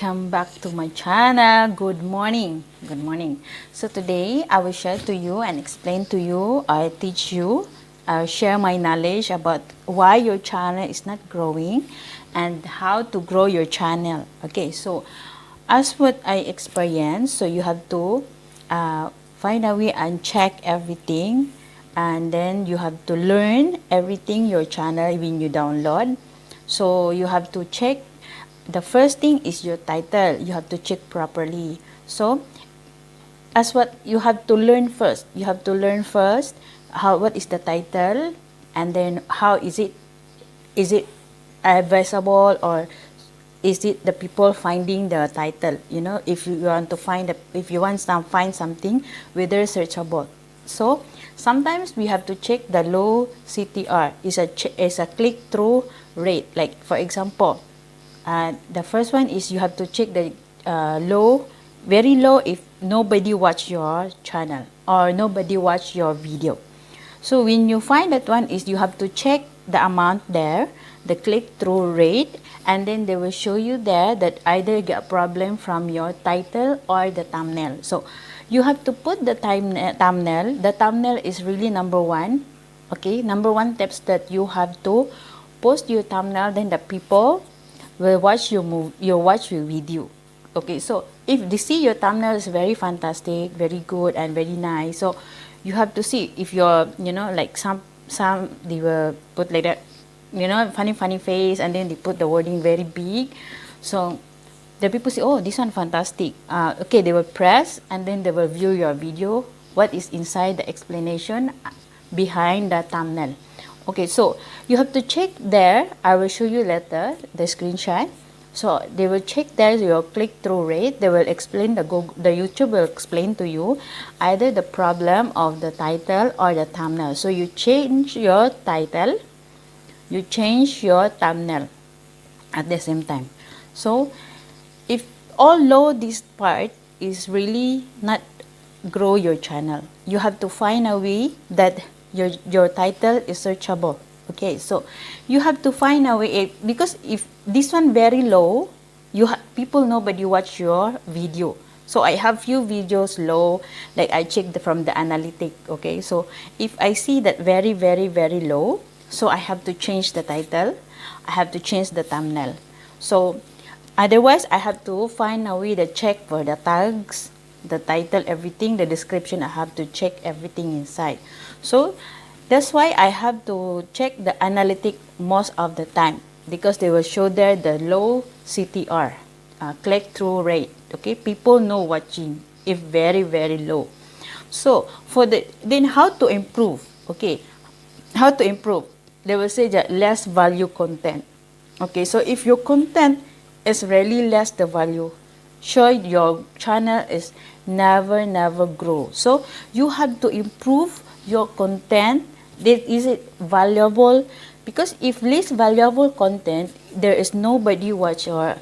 welcome back to my channel. Good morning. So today I will share to you and explain to you, I teach you, share my knowledge about why your channel is not growing and how to grow your channel. Okay, so as what I experienced, so you have to find a way and check everything, and then you have to learn everything your channel when you download. So you have to check. The first thing is your title. You have to check properly. So as what you have to learn first. You have to learn first what is the title, and then how is it visible, or is it the people finding the title? You know, if you want to find find something, whether searchable. So sometimes we have to check the low CTR. Is a click-through rate. Like for example, the first one is you have to check the low, very low if nobody watch your channel or nobody watch your video. So when you find that one, is you have to check the amount there, the click-through rate, and then they will show you there that either get a problem from your title or the thumbnail. So you have to put the thumbnail. The thumbnail is really number one. Okay, number one tips that you have to post your thumbnail, then the people will watch your video. Okay, so if they see your thumbnail is very fantastic, very good and very nice, so you have to see if you're, you know, like some they will put like that, you know, funny face, and then they put the wording very big. So the people say, oh, this one fantastic. Okay, they will press, and then they will view your video, what is inside the explanation behind the thumbnail. Okay, so you have to check there. I will show you later the screenshot. So they will check there your click-through rate. They will explain, the YouTube will explain to you either the problem of the title or the thumbnail. So you change your title, you change your thumbnail at the same time. So if although this part is really not grow your channel, you have to find a way that your title is searchable. Okay, so you have to find a way, because if this one very low, nobody watch your video. So I have few videos low, like I checked from the analytic. Okay, so if I see that very low, so I have to change the title, I have to change the thumbnail. So otherwise I have to find a way to check for the tags, the title, everything, the description. I have to check everything inside. So that's why I have to check the analytic most of the time, because they will show there the low CTR, click-through rate. Okay, people know watching if very low. So for then how to improve? Okay, how to improve? They will say that less value content. Okay, so if your content is really less the value, sure your channel is never grow. So you have to improve your content. Is it valuable? Because if less valuable content, there is nobody watch your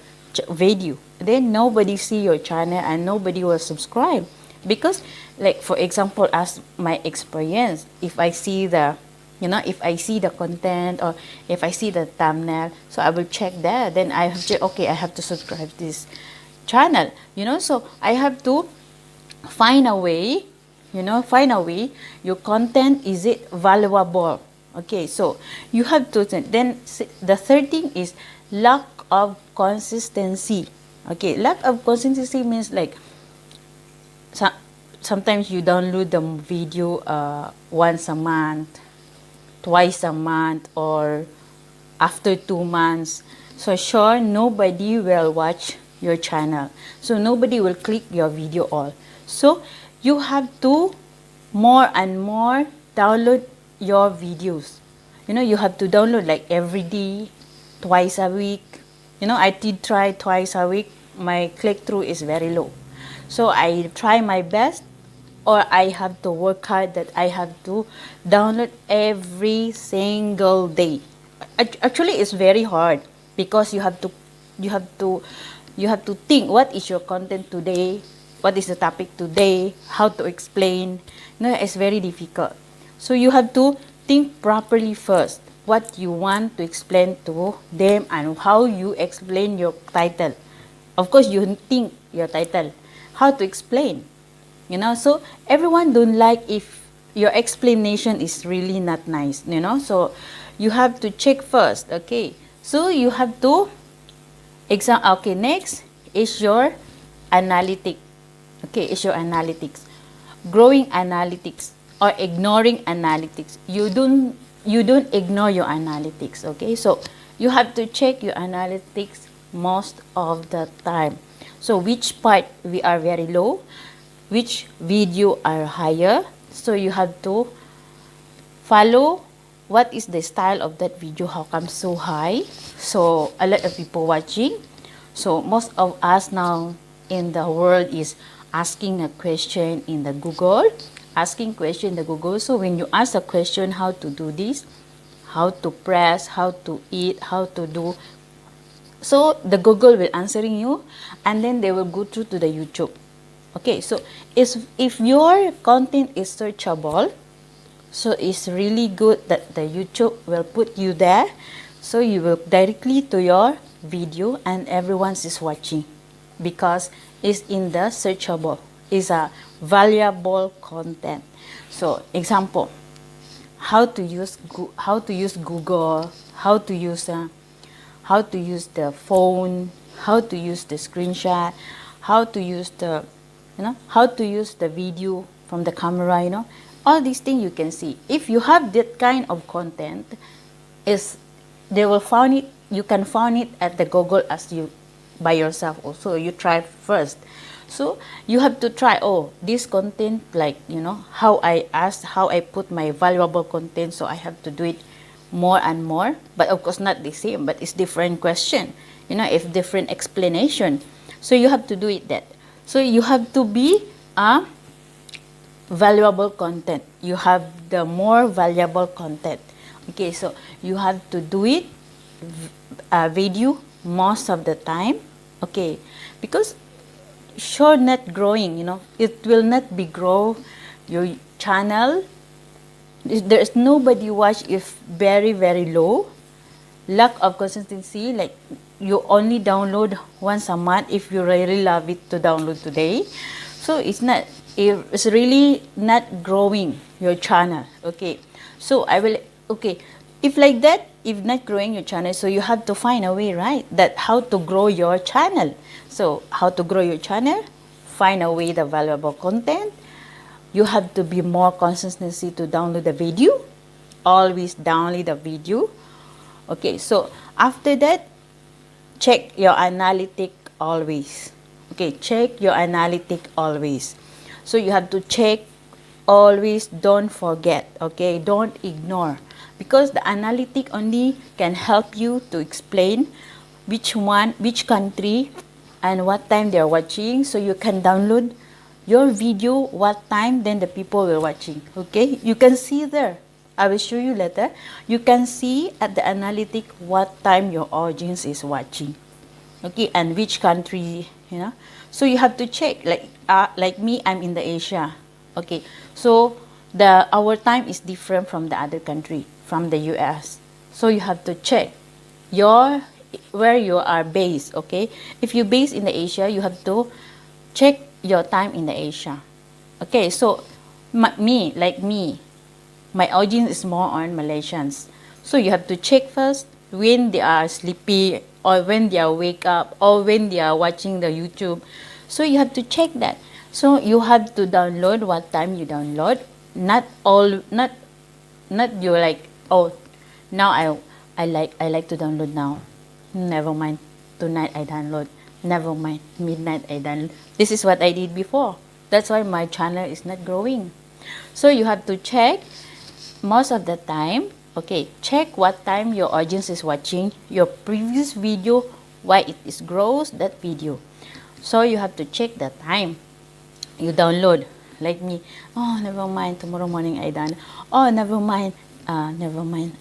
video, then nobody see your channel and nobody will subscribe. Because like for example, as my experience, if I see the, you know, if I see the content or if I see the thumbnail, so I will check there, then I have to, okay, I have to subscribe this channel, you know. So I have to find a way, you know, your content, is it valuable? Okay, so you have to, then the third thing is lack of consistency. Okay, lack of consistency means like sometimes you download the video once a month, twice a month, or after 2 months. So sure, nobody will watch your channel, so nobody will click your video all. So you have to more and more download your videos. You know, you have to download like every day, twice a week. You know, I did try twice a week. My click-through is very low. So I try my best, or I have to work hard that I have to download every single day. Actually, it's very hard, because you have to think what is your content today, what is the topic today, how to explain. You know, it's very difficult. So you have to think properly first what you want to explain to them and how you explain your title. Of course, you think your title. How to explain? You know, so everyone don't like if your explanation is really not nice, you know. So you have to check first, okay. So you have to okay, next is your analytic. Okay, is your analytics. Growing analytics or ignoring analytics. You don't ignore your analytics, okay? So you have to check your analytics most of the time. So which part we are very low, which video are higher. So you have to follow what is the style of that video, how come so high. So a lot of people watching. So most of us now in the world is asking a question in the Google, asking question in the Google. So when you ask a question, how to do this, how to press, how to eat, how to do, so the Google will answering you, and then they will go through to the YouTube. Okay, so if your content is searchable, so it's really good that the YouTube will put you there, so you will directly to your video and everyone is watching because it's in the searchable, is a valuable content. So example, how to use Google, how to use the phone, how to use the screenshot, how to use the, you know, how to use the video from the camera, you know, all these things you can see. If you have that kind of content, is they will find it, you can find it at the Google as you by yourself also. You try first. So you have to try, oh, this content, like, you know, how I put my valuable content, so I have to do it more and more, but of course not the same, but it's different question, you know, if different explanation. So you have to do it that. So you have to be a valuable content. You have the more valuable content. Okay, so you have to do it video most of the time. Okay, because sure not growing, you know, it will not be grow your channel. There is nobody watch if very low, lack of consistency, like you only download once a month if you really love it to download today. So it's really not growing your channel. Okay, so I will, okay, if like that, if not growing your channel, so you have to find a way, right, that how to grow your channel. So how to grow your channel, find a way the valuable content. You have to be more consistency to download the video, always download the video. Okay, so after that, check your analytic always. Okay, check your analytic always. So you have to check always, don't forget, okay, don't ignore, because the analytic only can help you to explain which country and what time they are watching, so you can download your video what time then the people were watching. Okay, you can see there, I will show you later. You can see at the analytic what time your audience is watching, okay, and which country, you know. So you have to check, like me, I'm in the Asia. Okay, so our time is different from the other country, from the US. So you have to check where you are based. Okay, if you based in the Asia, you have to check your time in the Asia. Okay, so like me, my audience is more on Malaysians. So you have to check first when they are sleepy, or when they are wake up, or when they are watching the YouTube. So you have to check that. So you have to download what time you download. Not you're like, oh, now I like to download now. Never mind, tonight I download. Never mind, midnight I download. This is what I did before. That's why my channel is not growing. So you have to check most of the time. Okay, check what time your audience is watching your previous video, why it is grows that video. So you have to check the time you download. Like me, oh, never mind, tomorrow morning I download. Oh, never mind,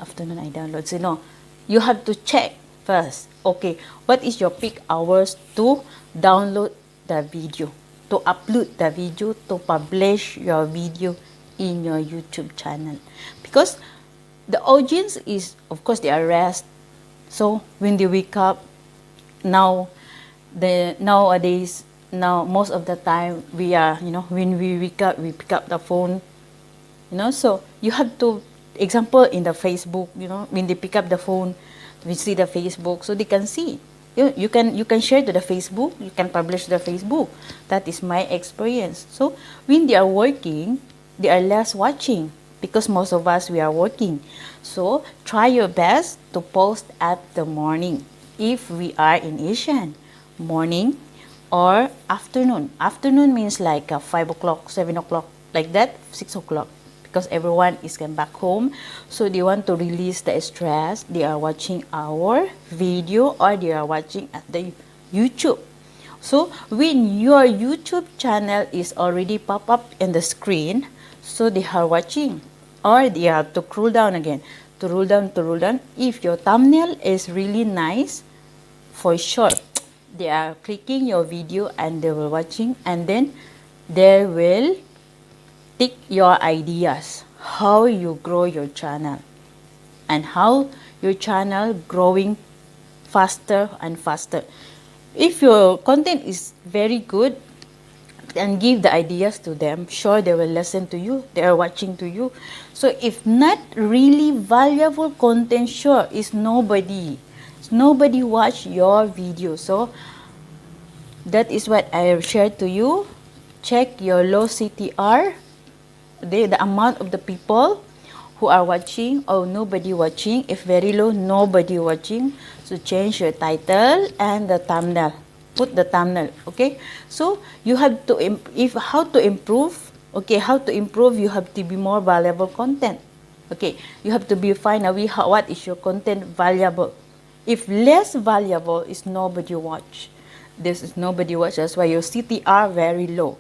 afternoon I download. So no, you have to check first. Okay, what is your peak hours to download the video, to upload the video, to publish your video in your YouTube channel? Because the audience is, of course, they are rest. So when they wake up, now nowadays, now most of the time we are, when we wake up, we pick up the phone, so you have to, example in the Facebook, when they pick up the phone, we see the Facebook, so they can see. You can share to the Facebook, you can publish to the Facebook. That is my experience. So when they are working, they are less watching, because most of us, we are working. So try your best to post at the morning if we are in Asian. Morning or afternoon. Afternoon means like 5 o'clock, 7 o'clock, like that, 6 o'clock, because everyone is going back home, so they want to release the stress. They are watching our video, or they are watching at the YouTube. So when your YouTube channel is already pop up in the screen, so they are watching, or they have to scroll down again, to roll down. If your thumbnail is really nice, for sure they are clicking your video and they will watching, and then they will take your ideas, how you grow your channel, and how your channel growing faster and faster. If your content is very good, and give the ideas to them, sure they will listen to you, they are watching to you. So if not really valuable content, sure is nobody watch your video. So that is what I have shared to you. Check your low CTR, the amount of the people who are watching, or nobody watching. If very low, nobody watching, so change your title and the thumbnail. Put the thumbnail, okay? So you have to, how to improve, okay? How to improve, you have to be more valuable content, okay? You have to find a way, what is your content valuable. If less valuable, is nobody watch. This is nobody watch, that's why your CTR very low.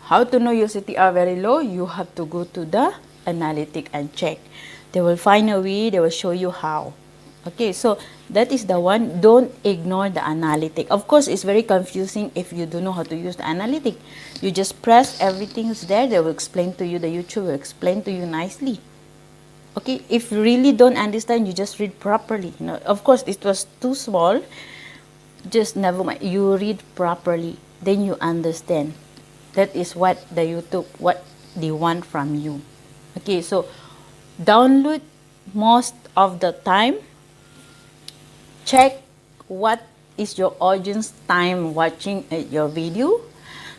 How to know your CTR very low? You have to go to the analytic and check. They will find a way, they will show you how. Okay, so that is the one. Don't ignore the analytic. Of course, it's very confusing if you don't know how to use the analytic. You just press everything is there. They will explain to you. The YouTube will explain to you nicely. Okay, if you really don't understand, you just read properly. Of course, it was too small. Just never mind. You read properly, then you understand. That is what the YouTube, what they want from you. Okay, so download most of the time. Check what is your audience time watching your video.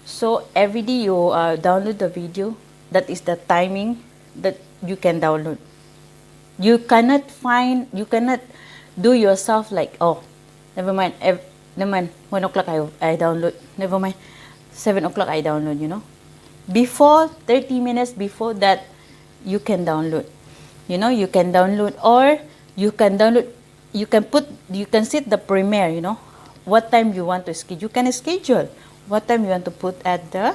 So every day you download the video, that is the timing that you can download. You cannot do yourself like, oh, never mind, 1 o'clock I download, never mind, 7 o'clock I download, Before 30 minutes before that, you can download. You can download, or you can download. You can set the premiere, what time you want to schedule. You can schedule what time you want to put at the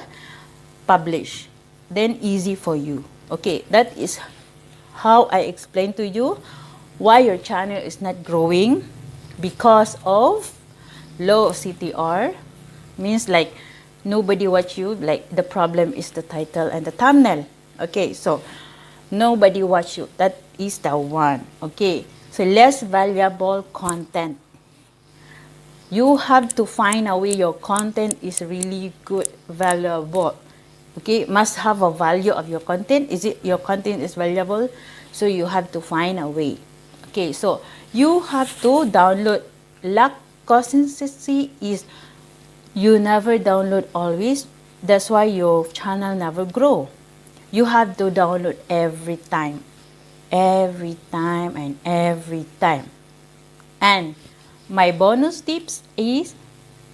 publish. Then easy for you. Okay, that is how I explain to you why your channel is not growing, because of low CTR. Means like nobody watch you, like the problem is the title and the thumbnail. Okay, so nobody watch you. That is the one. Okay. So less valuable content. You have to find a way your content is really good, valuable. Okay, must have a value of your content. Your content is valuable? So you have to find a way. Okay, so you have to download. Lack consistency is you never download always. That's why your channel never grow. You have to download every time. Every time. And my bonus tips is,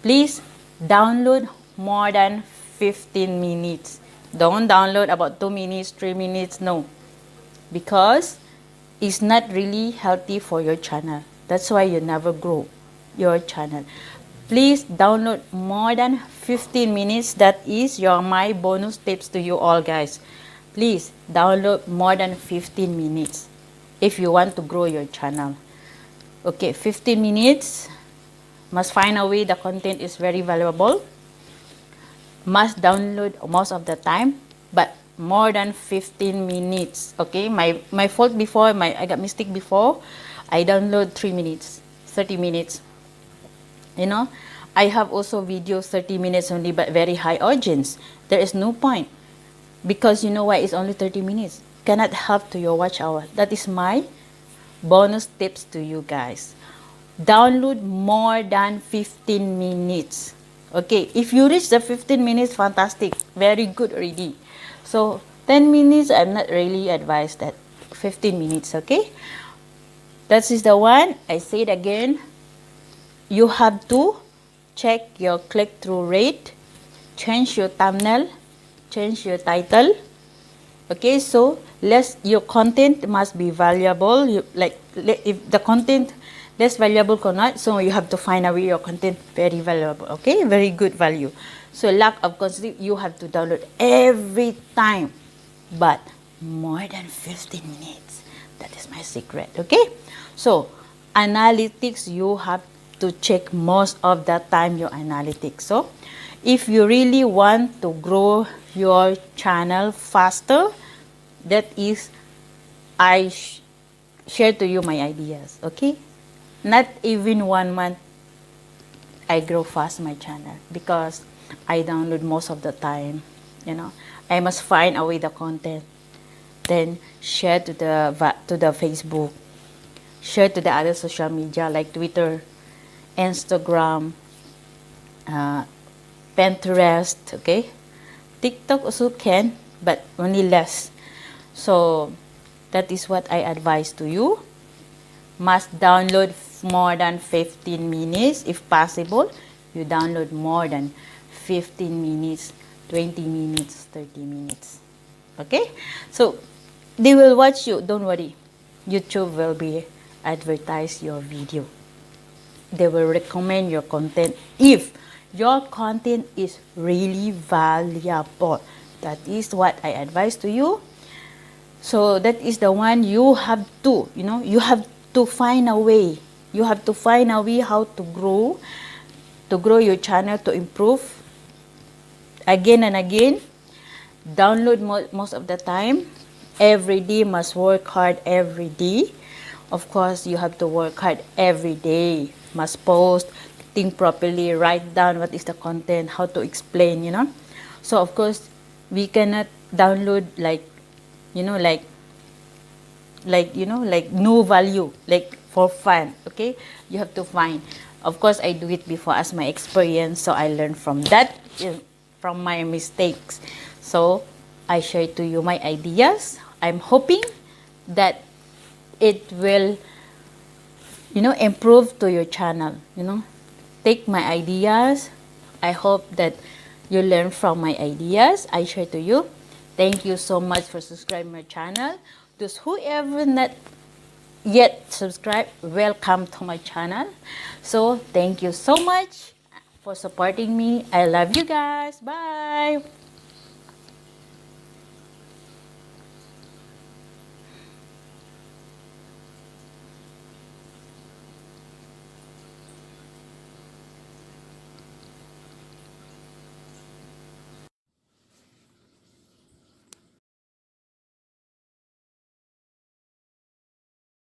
please download more than 15 minutes. Don't download about 2 minutes, 3 minutes, no. Because it's not really healthy for your channel. That's why you never grow your channel. Please download more than 15 minutes. That is my bonus tips to you all, guys. Please download more than 15 minutes if you want to grow your channel. Okay, 15 minutes. Must find a way the content is very valuable. Must download most of the time, but more than 15 minutes. Okay, my fault before, I got mistake before. I download 3 minutes, 30 minutes. I have also videos 30 minutes only but very high audience. There is no point, because you know why it's only 30 minutes. Cannot help to your watch hour. That is my bonus tips to you guys. Download more than 15 minutes. Okay, if you reach the 15 minutes, fantastic, very good already. So 10 minutes, I'm not really advised that. 15 minutes, okay? That is the one. I say it again. You have to check your click-through rate, change your thumbnail, change your title. Okay, so your content must be valuable. If the content less valuable or not, so you have to find out your content very valuable. Okay, very good value. So lack of content, you have to download every time, but more than 15 minutes. That is my secret. Okay, so analytics, you have to check most of the time your analytics. So if you really want to grow your channel faster, that is, I share to you my ideas. Okay, not even 1 month I grow fast my channel, because I download most of the time. You know, I must find away the content, then share to the Facebook, share to the other social media like Twitter, Instagram, Pinterest. Okay, TikTok also can, but only less. So that is what I advise to you. Must download more than 15 minutes. If possible, you download more than 15 minutes, 20 minutes, 30 minutes. Okay, so they will watch you. Don't worry, YouTube will be advertise your video. They will recommend your content if your content is really valuable. That is what I advise to you. So that is the one you have to, you have to find a way. You have to find a way how to grow your channel, to improve again and again. Download most of the time. Every day must work hard every day. Of course, you have to work hard every day. Must post, think properly, write down what is the content, how to explain, So of course, we cannot download like no value, like for fun. Okay, you have to find. Of course, I do it before as my experience, so I learned from that, from my mistakes. So I share to you my ideas. I'm hoping that it will improve to your channel. Take my ideas. I hope that you learn from my ideas I share to you. Thank you so much for subscribing my channel. Those whoever not yet subscribed, welcome to my channel. So thank you so much for supporting me. I love you guys. Bye.